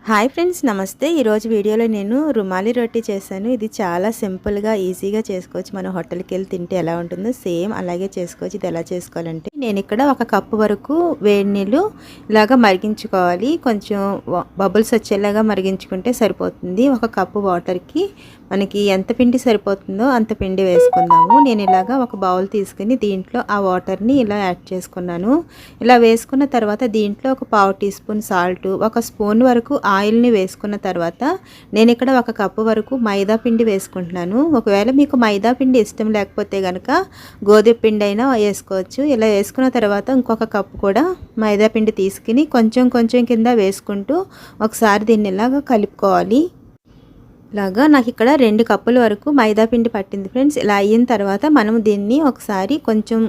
Hi friends, నమస్తే. ఈరోజు వీడియోలో నేను రుమాలి రొట్టి చేశాను. ఇది చాలా సింపుల్గా ఈజీగా చేసుకోవచ్చు. మనం హోటల్కి వెళ్ళి తింటే ఎలా ఉంటుందో సేమ్ అలాగే చేసుకోవచ్చు. ఇది ఎలా చేసుకోవాలంటే, నేను ఇక్కడ 1 కప్పు వరకు వేడి నీళ్ళు ఇలాగా మరిగించుకోవాలి. కొంచెం బబుల్స్ వచ్చేలాగా మరిగించుకుంటే సరిపోతుంది. 1 కప్పు వాటర్కి మనకి ఎంత పిండి సరిపోతుందో అంత పిండి వేసుకుందాము. నేను ఇలాగా ఒక బౌల్ తీసుకుని దీంట్లో ఆ వాటర్ని ఇలా యాడ్ చేసుకున్నాను. ఇలా వేసుకున్న తర్వాత దీంట్లో ఒక 1/2 టీ స్పూన్ సాల్ట్, 1 స్పూన్ వరకు ఆయిల్ని వేసుకున్న తర్వాత నేను ఇక్కడ 1 కప్పు వరకు మైదా పిండి వేసుకుంటున్నాను. ఒకవేళ మీకు మైదా పిండి ఇష్టం లేకపోతే కనుక గోధుమ పిండి అయినా వేసుకోవచ్చు. ఇలా వేసుకున్న తర్వాత ఇంకొక కప్పు కూడా మైదా పిండి తీసుకుని కొంచెం కొంచెం కింద వేసుకుంటూ ఒకసారి దీన్ని ఇలాగా కలుపుకోవాలి. ఇలాగా నాకు ఇక్కడ 2 కప్పుల వరకు మైదా పిండి పట్టింది ఫ్రెండ్స్. ఇలా అయిన తర్వాత మనం దీన్ని ఒకసారి కొంచెం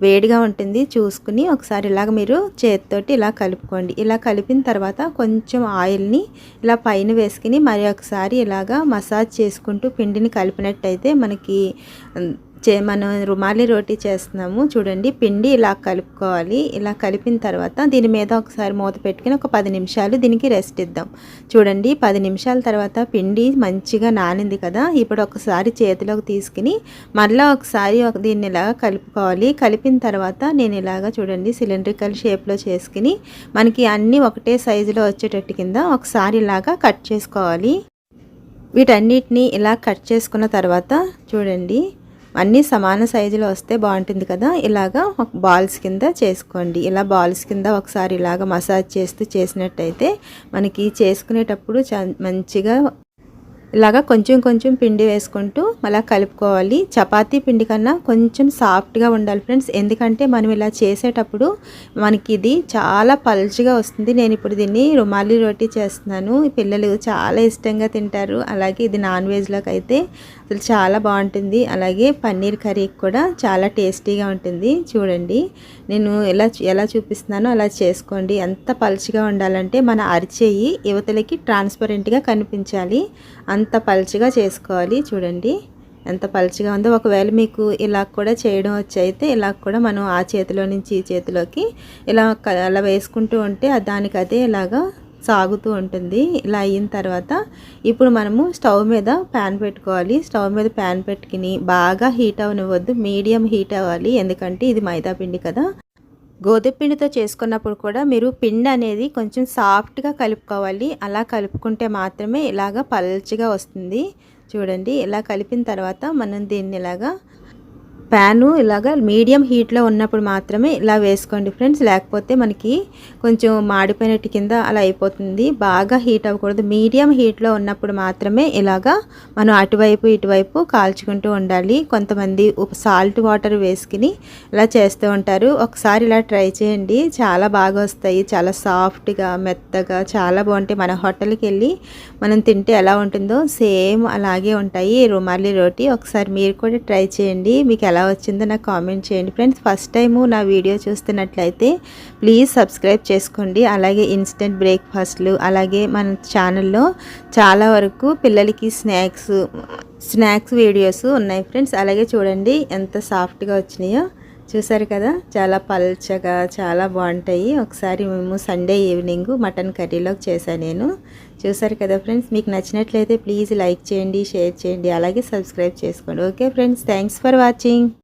వేడిగా ఉంటుంది చూసుకుని ఒకసారి ఇలాగ మీరు చేతితోటి ఇలా కలుపుకోండి. ఇలా కలిపిన తర్వాత కొంచెం ఆయిల్ని ఇలా పైన వేసుకుని మరి ఒకసారి ఇలాగా మసాజ్ చేసుకుంటూ పిండిని కలిపినట్టయితే మనకి మనం రుమాలి రోటీ చేస్తున్నాము చూడండి. పిండి ఇలా కలుపుకోవాలి. ఇలా కలిపిన తర్వాత దీని మీద ఒకసారి మూత పెట్టుకుని ఒక 10 నిమిషాలు దీనికి రెస్ట్ ఇద్దాం. చూడండి, 10 నిమిషాల తర్వాత పిండి మంచిగా నానింది కదా. ఇప్పుడు ఒకసారి చేతిలోకి తీసుకుని మళ్ళీ ఒకసారి దీన్ని ఇలాగా కలుపుకోవాలి. కలిపిన తర్వాత నేను ఇలాగా చూడండి సిలిండ్రికల్ షేప్లో చేసుకుని మనకి అన్నీ ఒకటే సైజులో వచ్చేటట్టు కింద ఒకసారి ఇలాగా కట్ చేసుకోవాలి. వీటన్నిటిని ఇలా కట్ చేసుకున్న తర్వాత చూడండి అన్నీ సమాన సైజులో వస్తే బాగుంటుంది కదా. ఇలాగా ఒక బాల్స్ కింద చేసుకోండి. ఇలా బాల్స్ కింద ఒకసారి ఇలాగ మసాజ్ చేస్తూ చేసినట్టయితే మనకి చేసుకునేటప్పుడు మంచిగా ఇలాగా కొంచెం కొంచెం పిండి వేసుకుంటూ అలా కలుపుకోవాలి. చపాతీ పిండి కన్నా కొంచెం సాఫ్ట్గా ఉండాలి ఫ్రెండ్స్. ఎందుకంటే మనం ఇలా చేసేటప్పుడు మనకి ఇది చాలా పల్చగా వస్తుంది. నేను ఇప్పుడు దీన్ని రుమాలి రోటీ చేస్తున్నాను. పిల్లలు చాలా ఇష్టంగా తింటారు. అలాగే ఇది నాన్ వెజ్లోకి అయితే అసలు చాలా బాగుంటుంది. అలాగే పన్నీర్ కర్రీకి కూడా చాలా టేస్టీగా ఉంటుంది. చూడండి నేను ఎలా చూపిస్తున్నానో అలా చేసుకోండి. ఎంత పల్చగా ఉండాలంటే మన అరిచేయి యువతలకి ట్రాన్స్పరెంట్గా కనిపించాలి. అంత పల్చగా చేసుకోవాలి. చూడండి ఎంత పల్చగా ఉందో. ఒకవేళ మీకు ఇలా కూడా చేయడం వచ్చైతే ఇలా కూడా మనం ఆ చేతిలో నుంచి ఈ చేతిలోకి అలా వేసుకుంటూ ఉంటే దానికి అదే ఇలాగా సాగుతూ ఉంటుంది. ఇలా అయిన తర్వాత ఇప్పుడు మనము స్టవ్ మీద ప్యాన్ పెట్టుకోవాలి. స్టవ్ మీద ప్యాన్ పెట్టుకుని బాగా హీట్ అవనివ్వద్దు, మీడియం హీట్ అవ్వాలి. ఎందుకంటే ఇది మైదా పిండి కదా. గోధుమ పిండితో చేసుకున్నప్పుడు కూడా మీరు పిండి అనేది కొంచెం సాఫ్ట్గా కలుపుకోవాలి. అలా కలుపుకుంటే మాత్రమే ఇలాగ పల్చగా వస్తుంది. చూడండి ఇలా కలిపిన తర్వాత మనం దీన్ని ఇలాగా ప్యాను ఇలాగా మీడియం హీట్లో ఉన్నప్పుడు మాత్రమే ఇలా వేసుకోండి ఫ్రెండ్స్. లేకపోతే మనకి కొంచెం మాడిపోయినట్టు కింద అలా అయిపోతుంది. బాగా హీట్ అవ్వకూడదు. మీడియం హీట్లో ఉన్నప్పుడు మాత్రమే ఇలాగా మనం అటువైపు ఇటువైపు కాల్చుకుంటూ ఉండాలి. కొంతమంది సాల్ట్ వాటర్ వేసుకుని ఇలా చేస్తూ ఉంటారు. ఒకసారి ఇలా ట్రై చేయండి, చాలా బాగా వస్తాయి. చాలా సాఫ్ట్గా మెత్తగా చాలా బాగుంటాయి. మన హోటల్కి వెళ్ళి మనం తింటే ఎలా ఉంటుందో సేమ్ అలాగే ఉంటాయి రుమాలి రోటీ. ఒకసారి మీరు కూడా ట్రై చేయండి. మీకు ఎలా వచ్చిందో నాకు కామెంట్ చేయండి ఫ్రెండ్స్. ఫస్ట్ టైము నా వీడియో చూస్తున్నట్లయితే ప్లీజ్ సబ్స్క్రైబ్ చేసుకోండి. అలాగే ఇన్స్టెంట్ బ్రేక్ఫాస్ట్లు అలాగే మన ఛానల్లో చాలా వరకు పిల్లలకి స్నాక్స్ వీడియోస్ ఉన్నాయి ఫ్రెండ్స్. అలాగే చూడండి ఎంత సాఫ్ట్గా వచ్చినాయో. చూసారు కదా, చాలా పల్చగా చాలా బాగుంటాయి. ఒకసారి మేము సండే ఈవినింగ్ మటన్ కర్రీలోకి చేశాను నేను. చూసారు కదా ఫ్రెండ్స్, మీకు నచ్చినట్లయితే ప్లీజ్ లైక్ చేయండి, షేర్ చేయండి, అలాగే సబ్స్క్రైబ్ చేసుకోండి. Okay friends, thanks for watching.